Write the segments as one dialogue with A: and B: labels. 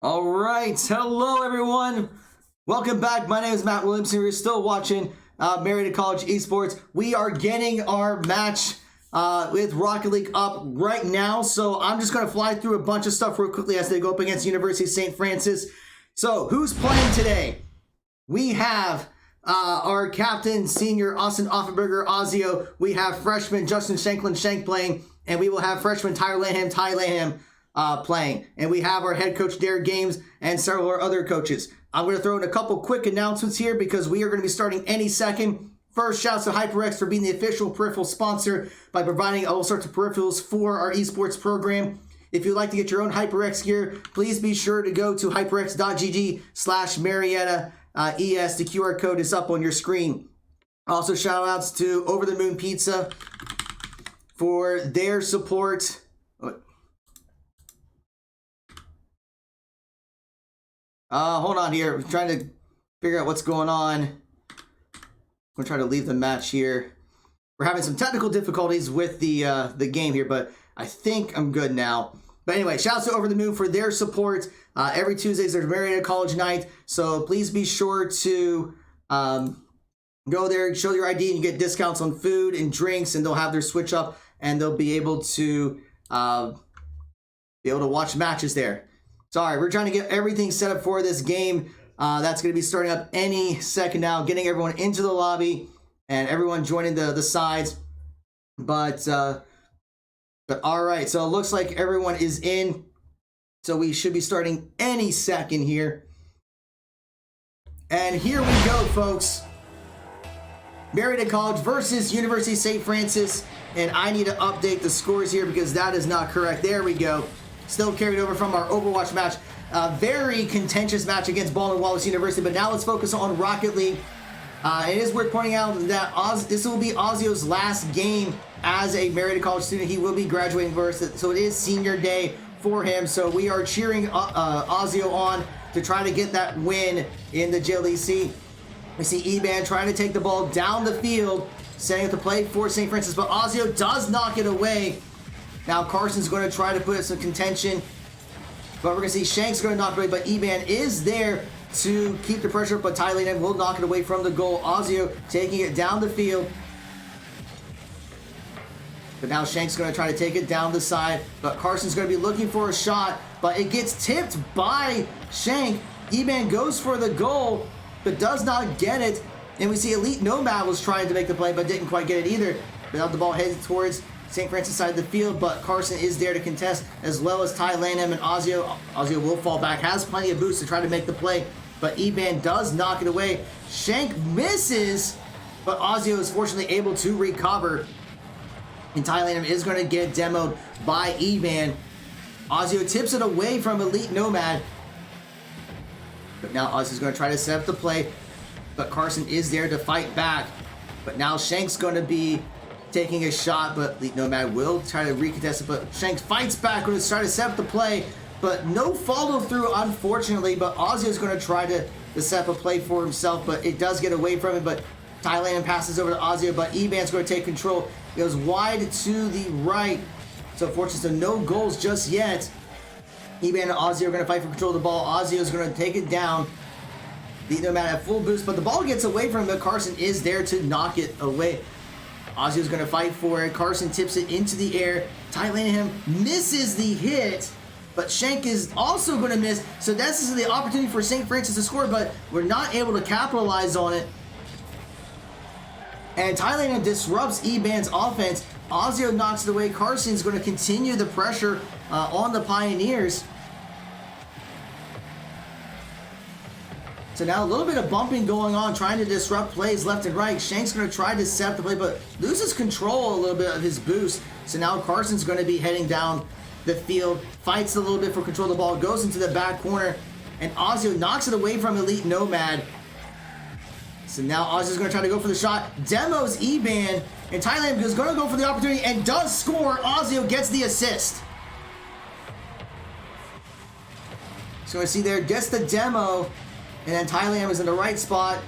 A: All right, hello everyone. Welcome back. My name is Matt Williamson. You're still watching Marietta College Esports. We are getting our match with Rocket League up right now. So I'm just going to fly through a bunch of stuff real quickly as they go up against University of St. Francis. So who's playing today? We have our captain, senior Austin Offenberger, Ozio. We have freshman Justin Shank playing, and we will have freshman Tyler Lanham playing. And we have our head coach, Derek Games, and several of our other coaches. I'm going to throw in a couple quick announcements here because we are going to be starting any second. First, shouts to HyperX for being the official peripheral sponsor by providing all sorts of peripherals for our esports program. If you'd like to get your own HyperX gear, please be sure to go to hyperx.gg/Marietta ES. The QR code is up on your screen. Also, shout outs to Over the Moon Pizza for their support. Hold on here. I'm trying to figure out what's going on. I'm going to try to leave the match here. We're having some technical difficulties with the game here, but I think I'm good now. But anyway, shouts to Over the Moon for their support. Every Tuesdays there's Marietta College night, so please be sure to go there, show your ID, and you get discounts on food and drinks, and they'll have their switch up, and they'll be able to watch matches there. Sorry, we're trying to get everything set up for this game. That's going to be starting up any second now, getting everyone into the lobby and everyone joining the sides. But all right, so it looks like everyone is in. So we should be starting any second here. And here we go, folks. Marietta College versus University of St. Francis. And I need to update the scores here because that is not correct. There we go. Still carried over from our Overwatch match. Very contentious match against Baldwin Wallace University. But now let's focus on Rocket League. It is worth pointing out that this will be Ozio's last game as a Marietta College student. He will be graduating first, so it is senior day for him. So we are cheering Ozio on to try to get that win in the JLEC. We see Eban trying to take the ball down the field, setting up the play for St. Francis, but Ozio does knock it away. Now Carson's going to try to put some contention, but we're going to see Shank's going to knock it away, but Eban is there to keep the pressure up, but Thailand will knock it away from the goal. Ozio taking it down the field. But now Shank's going to try to take it down the side, but Carson's going to be looking for a shot, but it gets tipped by Shank. Eban goes for the goal, but does not get it. And we see Elite Nomad was trying to make the play, but didn't quite get it either. Without the ball headed towards St. Francis side of the field, but Carson is there to contest, as well as Ty Lanham and Ozio. Ozio will fall back, has plenty of boost to try to make the play, but Eban does knock it away. Shank misses, but Ozio is fortunately able to recover. And Ty Lanham is going to get demoed by Eban. Ozio tips it away from Elite Nomad. But now Ozio's going to try to set up the play, but Carson is there to fight back. But now Shank's going to be taking a shot, but Elite Nomad will try to recontest it, but Shank fights back when he's trying to set up the play, but no follow through, unfortunately. But Ozio's going to try to set up a play for himself, but it does get away from him. But Thailand passes over to Ozio, but Eban's going to take control. It goes wide to the right, so unfortunately, no goals just yet. Eban and Ozio are going to fight for control of the ball. Ozio is going to take it down. Elite Nomad at full boost, but the ball gets away from him, but Carson is there to knock it away. Ozio's going to fight for it. Carson tips it into the air. Ty Lanham misses the hit, but Shank is also going to miss. So this is the opportunity for St. Francis to score, but we're not able to capitalize on it. And Ty Lanham disrupts Eban's offense. Ozio knocks it away. Carson's going to continue the pressure on the Pioneers. So now a little bit of bumping going on, trying to disrupt plays left and right. Shank's going to try to set up the play, but loses control a little bit of his boost. So now Carson's going to be heading down the field, fights a little bit for control of the ball, goes into the back corner, and Ozio knocks it away from Elite Nomad. So now Ozio's going to try to go for the shot, demos Eban, and Thailand is going to go for the opportunity and does score. Ozio gets the assist. So I see there, gets the demo. And then Thailand is in the right spot,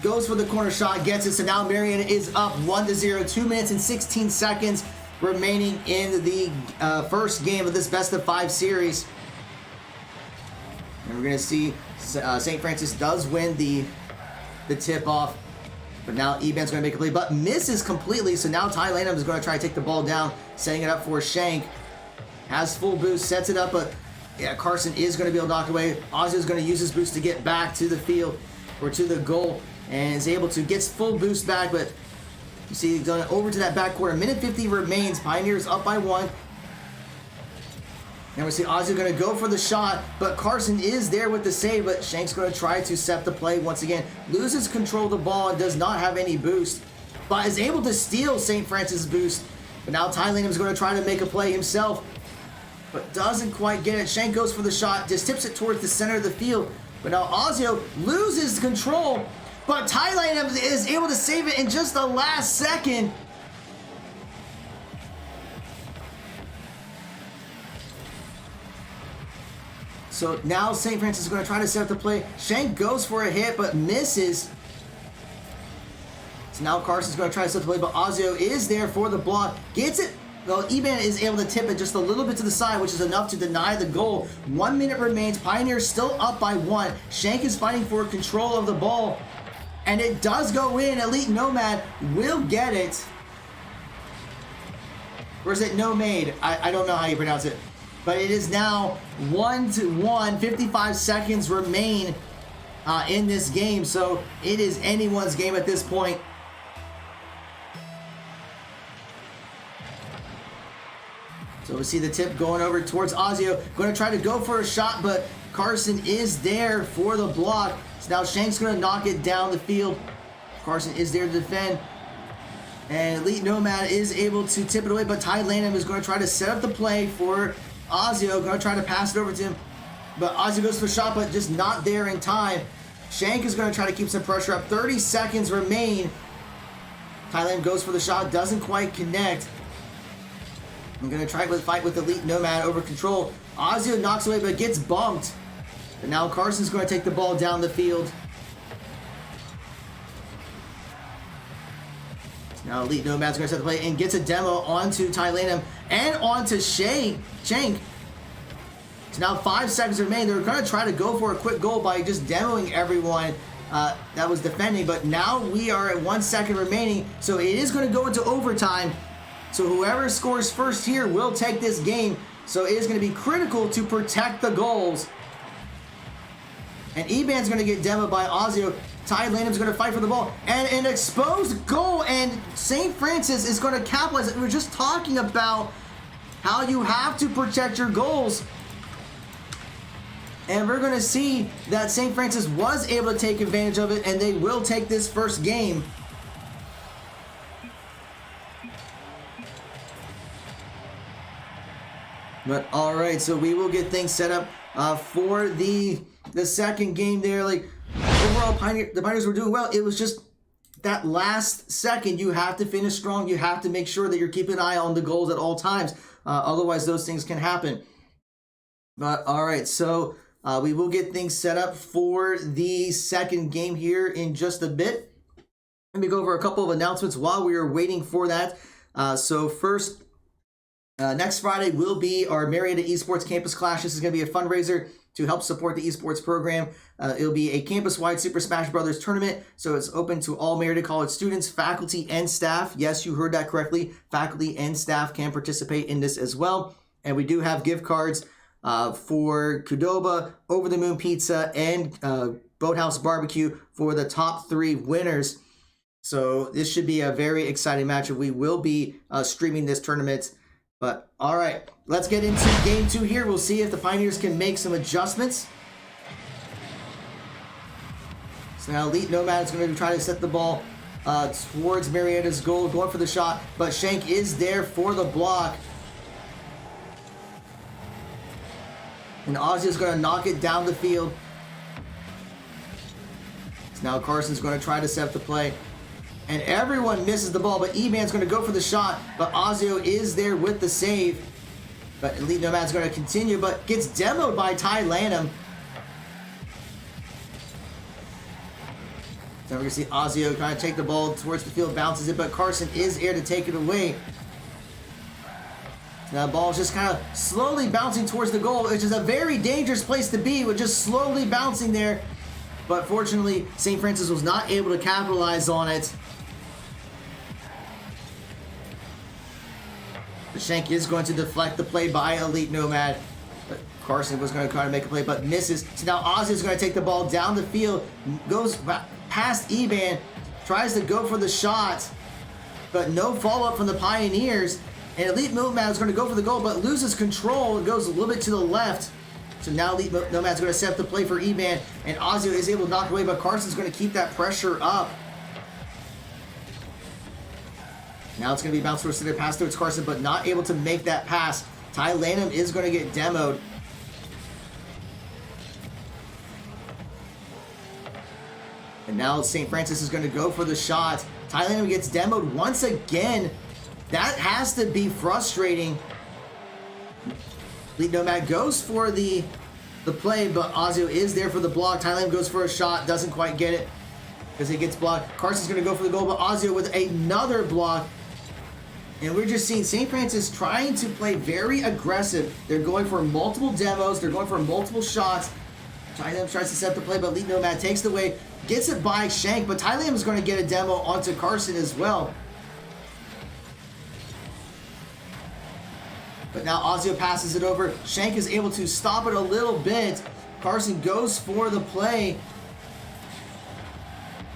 A: goes for the corner shot, gets it. So now Marietta is up 1-0, 2 minutes and 16 seconds remaining in the first game of this best of 5 series. And we're going to see St. Francis does win the tip-off. But now Eban's going to make a play, but misses completely. So now Ty Lanham is going to try to take the ball down, setting it up for Shank. Has full boost, sets it up, but yeah, Carson is going to be able to knock it away. Ozzy is going to use his boost to get back to the field or to the goal, and is able to get full boost back. But you see, he's going over to that back quarter. Minute 50 remains. Pioneers up by 1. And we see Ozzy going to go for the shot, but Carson is there with the save, but Shank's going to try to set the play once again. Loses control of the ball and does not have any boost, but is able to steal St. Francis' boost. But now Ty Lanham is going to try to make a play himself, but doesn't quite get it. Shank goes for the shot, just tips it towards the center of the field. But now Ozzy loses control, but Ty Lanham is able to save it in just the last second. So now St. Francis is going to try to set up the play. Shank goes for a hit, but misses. So now Carson's going to try to set the play, but Ozzy is there for the block. Gets it. Well, Eban is able to tip it just a little bit to the side, which is enough to deny the goal. 1 minute remains. Pioneers still up by 1. Shank is fighting for control of the ball, and it does go in. Elite Nomad will get it. Or is it Nomade? I don't know how you pronounce it. But it is now 1-1. 55 seconds remain in this game, so it is anyone's game at this point. So we see the tip going over towards Ozzy. Going to try to go for a shot, but Carson is there for the block. So now Shank's going to knock it down the field. Carson is there to defend. And Elite Nomad is able to tip it away, but Ty Lanham is going to try to set up the play for Ozzy. Going to try to pass it over to him. But Ozzy goes for a shot, but just not there in time. Shank is going to try to keep some pressure up. 30 seconds remain. Ty Lanham goes for the shot, doesn't quite connect. I'm going to try to fight with Elite Nomad over control. Ozzy knocks away, but gets bumped. But now Carson's going to take the ball down the field. Now Elite Nomad's going to set the play and gets a demo onto Ty Lanham and onto Shank. So now 5 seconds remain. They're going to try to go for a quick goal by just demoing everyone that was defending. But now we are at 1 second remaining. So it is going to go into overtime. So whoever scores first here will take this game. So it is going to be critical to protect the goals. And Eban's going to get demoed by Ozzy. Ty Lanham's going to fight for the ball. And an exposed goal. And St. Francis is going to capitalize. We were just talking about how you have to protect your goals. And we're going to see that St. Francis was able to take advantage of it. And they will take this first game. But all right, so we will get things set up for the second game there. Like overall, the Pioneers were doing well. It was just that last second. You have to finish strong. You have to make sure that you're keeping an eye on the goals at all times. Otherwise, those things can happen. But all right, so we will get things set up for the second game here in just a bit. Let me go over a couple of announcements while we are waiting for that. So first, next Friday will be our Marietta Esports Campus Clash. This is going to be a fundraiser to help support the esports program. It'll be a campus-wide Super Smash Brothers tournament, so it's open to all Marietta College students, faculty, and staff. Yes, you heard that correctly. Faculty and staff can participate in this as well. And we do have gift cards for Qdoba, Over the Moon Pizza, and Boathouse Barbecue for the top 3 winners. So this should be a very exciting matchup. We will be streaming this tournament. But all right, let's get into game 2 here. We'll see if the Pioneers can make some adjustments. So now Elite Nomad is going to try to set the ball towards Marietta's goal, going for the shot, but Shank is there for the block. And Ozzy is going to knock it down the field. So now Carson's going to try to set up the play. And everyone misses the ball, but Eban's going to go for the shot, but Ozzy is there with the save. But Elite Nomad's going to continue, but gets demoed by Ty Lanham. So we're going to see Ozzy trying to take the ball towards the field, bounces it, but Carson is there to take it away. Now the ball is just kind of slowly bouncing towards the goal, which is a very dangerous place to be with just slowly bouncing there. But fortunately, St. Francis was not able to capitalize on it. The Shank is going to deflect the play by Elite Nomad. But Carson was going to try to make a play, but misses. So now Ozzy is going to take the ball down the field, goes past Eban, tries to go for the shot, but no follow-up from the Pioneers. And Elite Nomad is going to go for the goal, but loses control and goes a little bit to the left. So now Elite Nomad is going to set up the play for Eban, and Ozzy is able to knock away, but Carson's going to keep that pressure up. Now it's going to be bounced towards the pass towards Carson, but not able to make that pass. Ty Lanham is going to get demoed. And now St. Francis is going to go for the shot. Ty Lanham gets demoed once again. That has to be frustrating. Elite Nomad goes for the play, but Ozzy is there for the block. Ty Lanham goes for a shot, doesn't quite get it because it gets blocked. Carson's going to go for the goal, but Ozzy with another block. And we're just seeing St. Francis trying to play very aggressive. They're going for multiple demos. They're going for multiple shots. Ty Lanham tries to set the play, but Elite Nomad takes the way, gets it by Shank, but Ty Lanham is going to get a demo onto Carson as well. But now Ozzy passes it over. Shank is able to stop it a little bit. Carson goes for the play.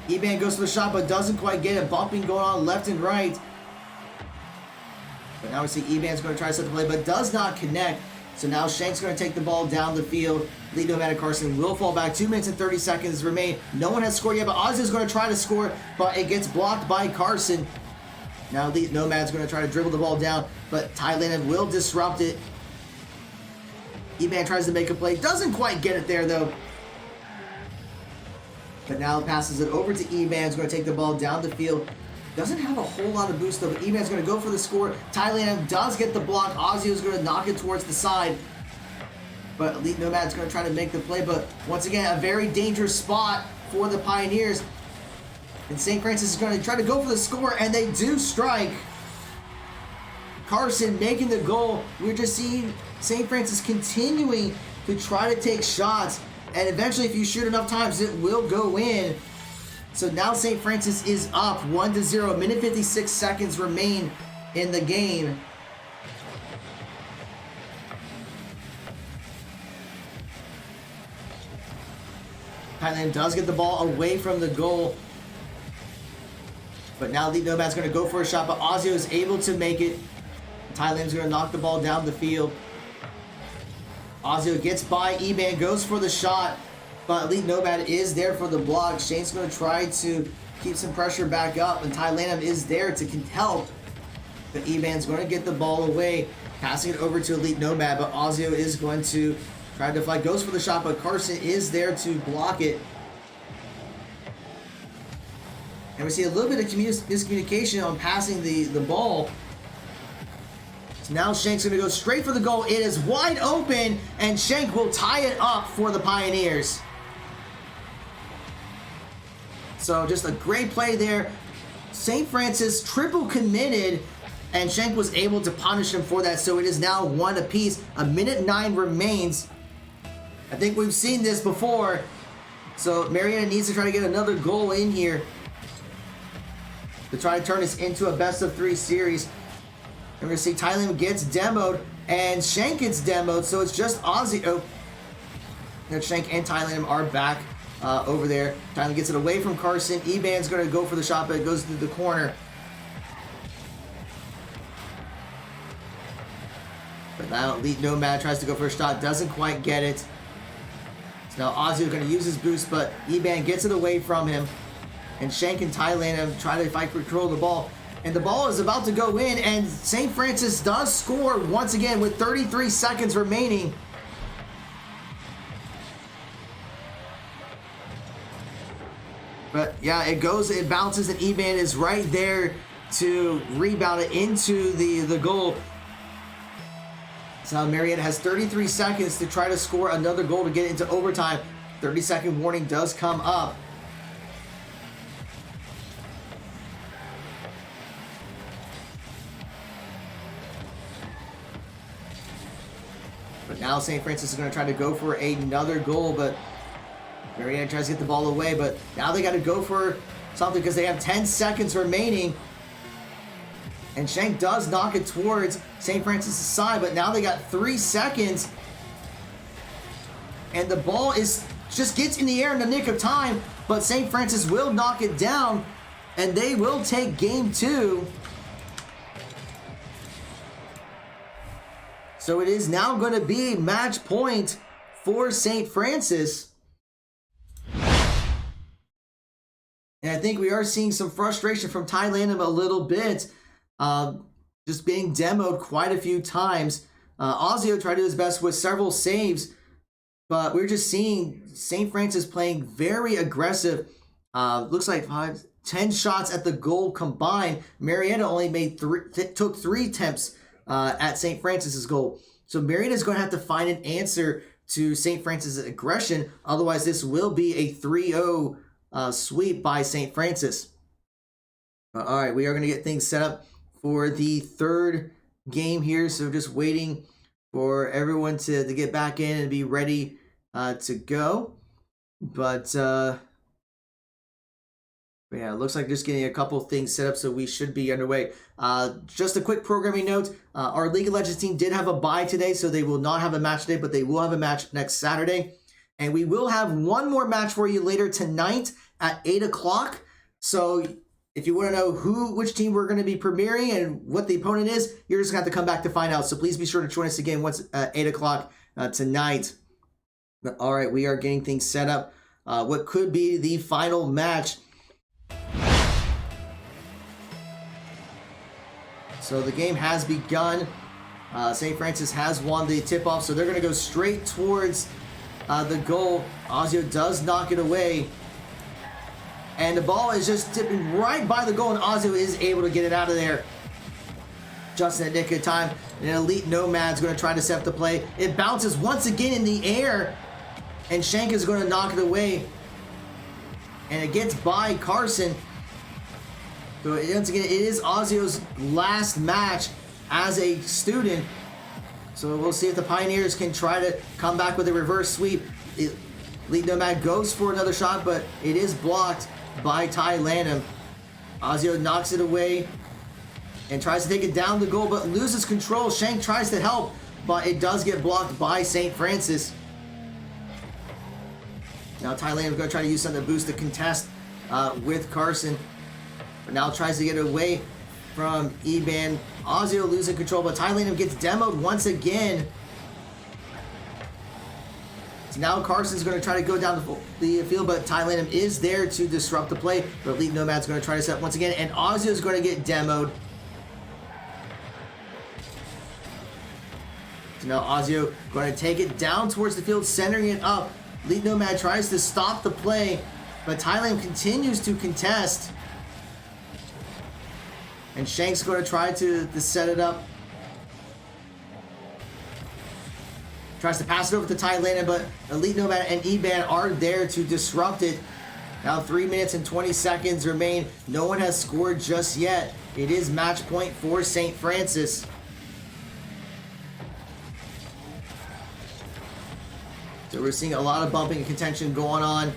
A: Eban goes for the shot, but doesn't quite get it. Bumping going on left and right. But now we see Eban's going to try to set the play, but does not connect. So now Shank's going to take the ball down the field. Elite Nomad and Carson will fall back. 2 minutes and 30 seconds remain. No one has scored yet, but Ozzy is going to try to score, but it gets blocked by Carson. Now Elite Nomad's going to try to dribble the ball down, but Ty Lanham will disrupt it. Eban tries to make a play. Doesn't quite get it there, though. But now passes it over to Eban's going to take the ball down the field. Doesn't have a whole lot of boost, though, but Eban's going to go for the score. Ty Lanham does get the block. Ozzy is going to knock it towards the side. But Elite Nomad's going to try to make the play, but once again, a very dangerous spot for the Pioneers. And St. Francis is going to try to go for the score, and they do strike. Carson making the goal. We're just seeing St. Francis continuing to try to take shots, and eventually if you shoot enough times, it will go in. So now St. Francis is up 1-0. Minute 56 seconds remain in the game. Thailand does get the ball away from the goal. But now Elite Nomad's going to go for a shot, but Ozzy is able to make it. Thailand's going to knock the ball down the field. Ozzy gets by Eban, goes for the shot, but Elite Nomad is there for the block. Shane's going to try to keep some pressure back up, and Ty Lanham is there to help. But Eban's going to get the ball away, passing it over to Elite Nomad, but Ozzy is going to try to deflect, goes for the shot, but Carson is there to block it. And we see a little bit of miscommunication on passing the ball. So now Shank's going to go straight for the goal. It is wide open, and Shank will tie it up for the Pioneers. So just a great play there. St. Francis triple committed, and Shank was able to punish him for that. So it is now 1 apiece. 1:09 remains. I think we've seen this before. So Marietta needs to try to get another goal in here to try to turn this into a best-of-3 series. And we're going to see Ty Lanham gets demoed, and Shank gets demoed, so it's just Ozzy. Oh, and Shank and Ty Lanham are back over there. Ty Lanham gets it away from Carson. Eban's going to go for the shot, but it goes to the corner. But now Elite Nomad tries to go for a shot, doesn't quite get it. So now Ozzy is going to use his boost, but Eban gets it away from him. And Shank and Ty Lanham try to fight for control of the ball. And the ball is about to go in, and St. Francis does score once again with 33 seconds remaining. But yeah, it bounces, and Eban is right there to rebound it into the goal. So Marietta has 33 seconds to try to score another goal to get into overtime. 30-second warning does come up. But now St. Francis is going to try to go for another goal, but Marietta tries to get the ball away, but now they got to go for something because they have 10 seconds remaining. And Shank does knock it towards St. Francis' side, but now they got 3 seconds. And the ball just gets in the air in the nick of time, but St. Francis will knock it down, and they will take game 2. So it is now going to be match point for St. Francis. And I think we are seeing some frustration from Ty Lanham a little bit. Just being demoed quite a few times. Ozio tried to do his best with several saves, but we're just seeing St. Francis playing very aggressive. Looks like 10 shots at the goal combined. Marietta only took 3 attempts at St. Francis's goal. So Marietta is going to have to find an answer to St. Francis's aggression. Otherwise, this will be a 3-0 sweep by St. Francis. All right, we are going to get things set up for the third game here. So just waiting for everyone to get back in and be ready to go. But yeah, it looks like just getting a couple things set up, so we should be underway. Just a quick programming note. Our League of Legends team did have a bye today, so they will not have a match today, but they will have a match next Saturday. And we will have one more match for you later tonight at 8 o'clock. So if you want to know which team we're going to be premiering and what the opponent is, you're just going to have to come back to find out. So please be sure to join us again once at 8 o'clock tonight. But all right, we are getting things set up. What could be the final match. So the game has begun. St. Francis has won the tip-off, so they're going to go straight towards the goal. Ozio does knock it away. And the ball is just tipping right by the goal, and Ozio is able to get it out of there just in the nick of time. And an Elite Nomad's going to try to set up the play. It bounces once again in the air, and Shank is going to knock it away. And it gets by Carson. So once again, it is Ozio's last match as a student. So we'll see if the Pioneers can try to come back with a reverse sweep. Elite Nomad goes for another shot, but it is blocked by Ty Lanham. Ozio knocks it away and tries to take it down the goal, but loses control. Shank tries to help, but it does get blocked by St. Francis. Now Ty Lanham's going to try to use something to boost the contest with Carson. But now tries to get away from Eban. Ozio losing control, but Ty Lanham gets demoed once again. So now Carson's going to try to go down the field, but Ty Lanham is there to disrupt the play. But Elite Nomad's going to try to set up once again, and Ozio's going to get demoed. So now Ozio going to take it down towards the field, centering it up. Elite Nomad tries to stop the play, but Ty Lanham continues to contest. And Shank's going to try to set it up. Tries to pass it over to Ty Lanham, but Elite Nomad and Eban are there to disrupt it. Now 3 minutes and 20 seconds remain. No one has scored just yet. It is match point for St. Francis. So we're seeing a lot of bumping and contention going on.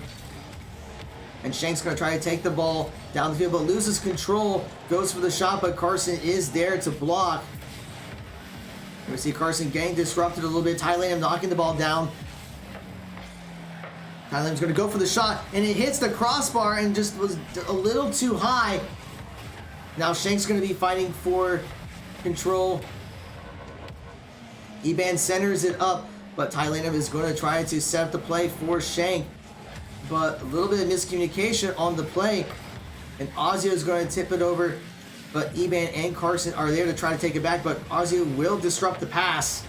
A: And Shank's going to try to take the ball down the field, but loses control. Goes for the shot, but Carson is there to block. We see Carson getting disrupted a little bit. Ty Lanham knocking the ball down. Ty Lanham's going to go for the shot, and it hits the crossbar and just was a little too high. Now Shank's going to be fighting for control. Eban centers it up, but Ty Lanham is going to try to set up the play for Shank. But a little bit of miscommunication on the play, and Ozio is going to tip it over, but Eban and Carson are there to try to take it back, but Ozio will disrupt the pass.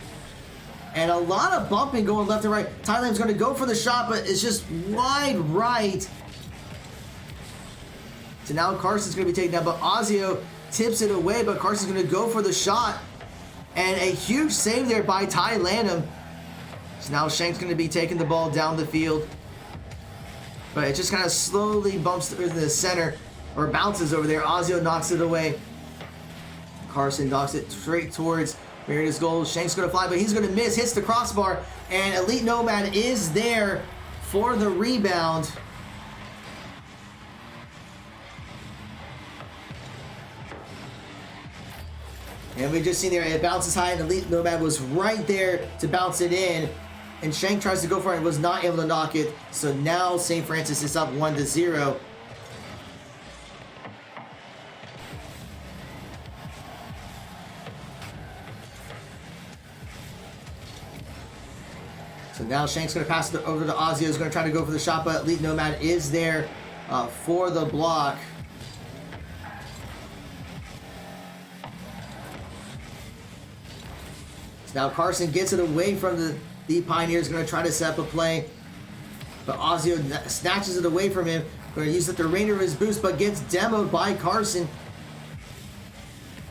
A: And a lot of bumping going left and right. Ty Lanham's going to go for the shot, but it's just wide right. So now Carson's going to be taken down, but Ozio tips it away, but Carson's going to go for the shot. And a huge save there by Ty Lanham. So now Shank's going to be taking the ball down the field. But it just kind of slowly bumps through the center, or bounces over there. Ozio knocks it away. Carson knocks it straight towards Marietta's goal. Shank's going to fly, but he's going to miss. Hits the crossbar, and Elite Nomad is there for the rebound. And we just seen there, it bounces high, and Elite Nomad was right there to bounce it in. And Shank tries to go for it and was not able to knock it. So now St. Francis is up 1-0. So now Shank's going to pass it over to Ozio. He's going to try to go for the shot, but Elite Nomad is there for the block. So now Carson gets it away from the Pioneers. Going to try to set up a play, but Ozio snatches it away from him. Going to use the remainder of his boost, but gets demoed by Carson.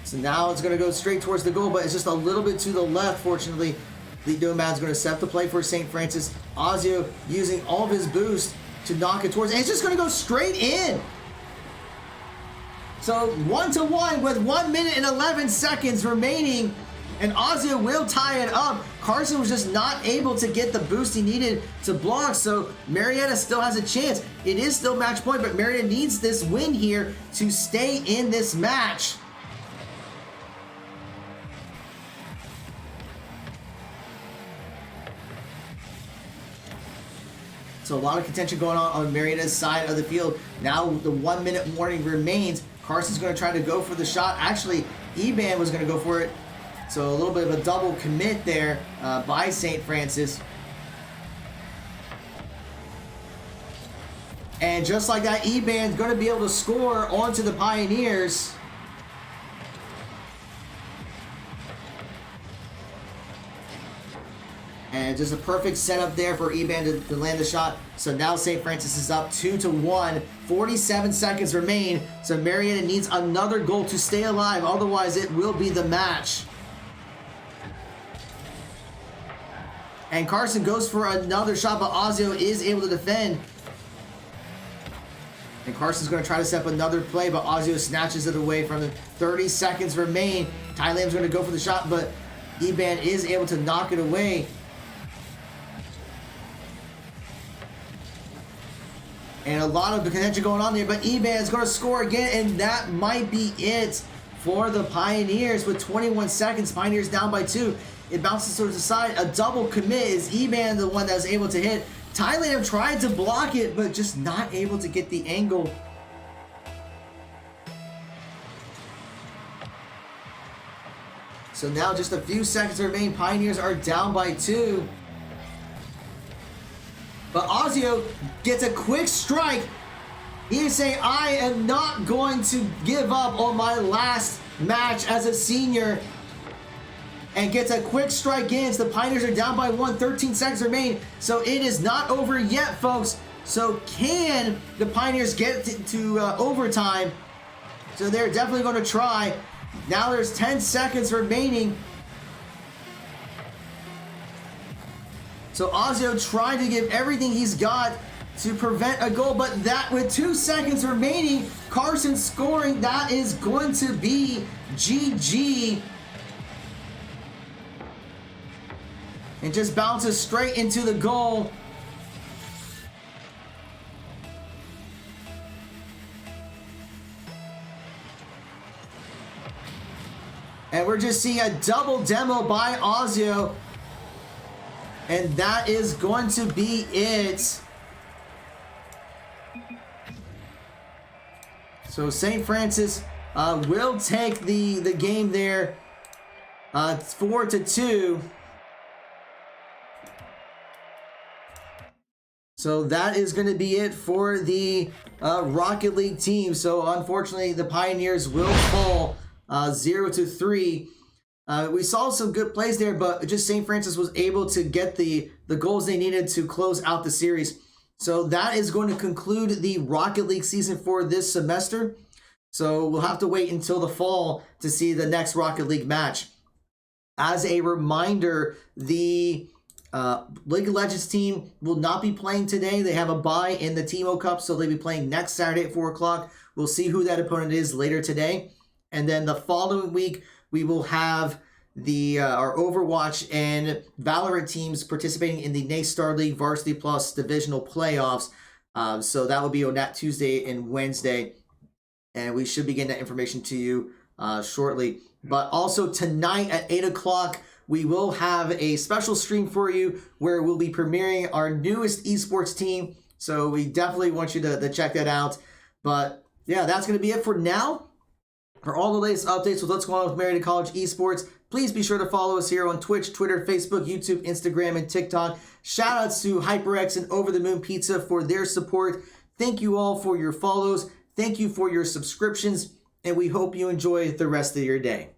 A: So now it's going to go straight towards the goal, but it's just a little bit to the left, fortunately. Elite Nomad's going to set up the play for St. Francis. Ozio using all of his boost to knock it towards, and it's just going to go straight in. So 1-1 with 1 minute and 11 seconds remaining, and Ozio will tie it up. Carson was just not able to get the boost he needed to block, so Marietta still has a chance. It is still match point, but Marietta needs this win here to stay in this match. So a lot of contention going on Marietta's side of the field. Now the 1 minute warning remains. Carson's going to try to go for the shot. Actually, Eban was going to go for it. So a little bit of a double commit there by St. Francis. And just like that, Eban's going to be able to score onto the Pioneers. And just a perfect setup there for Eban to land the shot. So now St. Francis is up 2-1. 47 seconds remain. So Marietta needs another goal to stay alive. Otherwise, it will be the match. And Carson goes for another shot, but Ozio is able to defend. And Carson's going to try to set up another play, but Ozio snatches it away from him. 30 seconds remain. Ty Lamb's going to go for the shot, but Eban is able to knock it away. And a lot of contention going on there, but Eban is going to score again, and that might be it for the Pioneers with 21 seconds. Pioneers down by 2. It bounces towards the side. A double commit. Is Eban the one that was able to hit? Thailand tried to block it, but just not able to get the angle. So now just a few seconds remain. Pioneers are down by 2. But Ozio gets a quick strike. He is saying, I am not going to give up on my last match as a senior. And gets a quick strike in. So the Pioneers are down by 1. 13 seconds remain. So it is not over yet, folks. So can the Pioneers get to overtime? So they're definitely going to try. Now there's 10 seconds remaining. So Ozio trying to give everything he's got to prevent a goal, but that with 2 seconds remaining, Carson scoring, that is going to be GG. And just bounces straight into the goal. And we're just seeing a double demo by Ozio. And that is going to be it. So St. Francis will take the game there 4-2. So that is going to be it for the Rocket League team. So unfortunately, the Pioneers will fall 0-3. We saw some good plays there, but just St. Francis was able to get the goals they needed to close out the series. So that is going to conclude the Rocket League season for this semester. So we'll have to wait until the fall to see the next Rocket League match. As a reminder, the League of Legends team will not be playing today. They have a bye in the Timo Cup, so they'll be playing next Saturday at 4 o'clock. We'll see who that opponent is later today. And then the following week, we will have our Overwatch and Valorant teams participating in the NACE Star League Varsity Plus divisional playoffs. So that will be on that Tuesday and Wednesday, and we should be getting that information to you shortly. But also tonight at 8 o'clock, we will have a special stream for you where we'll be premiering our newest esports team. So we definitely want you to check that out. But yeah, that's going to be it for now. For all the latest updates with what's going on with Marietta College Esports, please be sure to follow us here on Twitch, Twitter, Facebook, YouTube, Instagram, and TikTok. Shout outs to HyperX and Over the Moon Pizza for their support. Thank you all for your follows. Thank you for your subscriptions, and we hope you enjoy the rest of your day.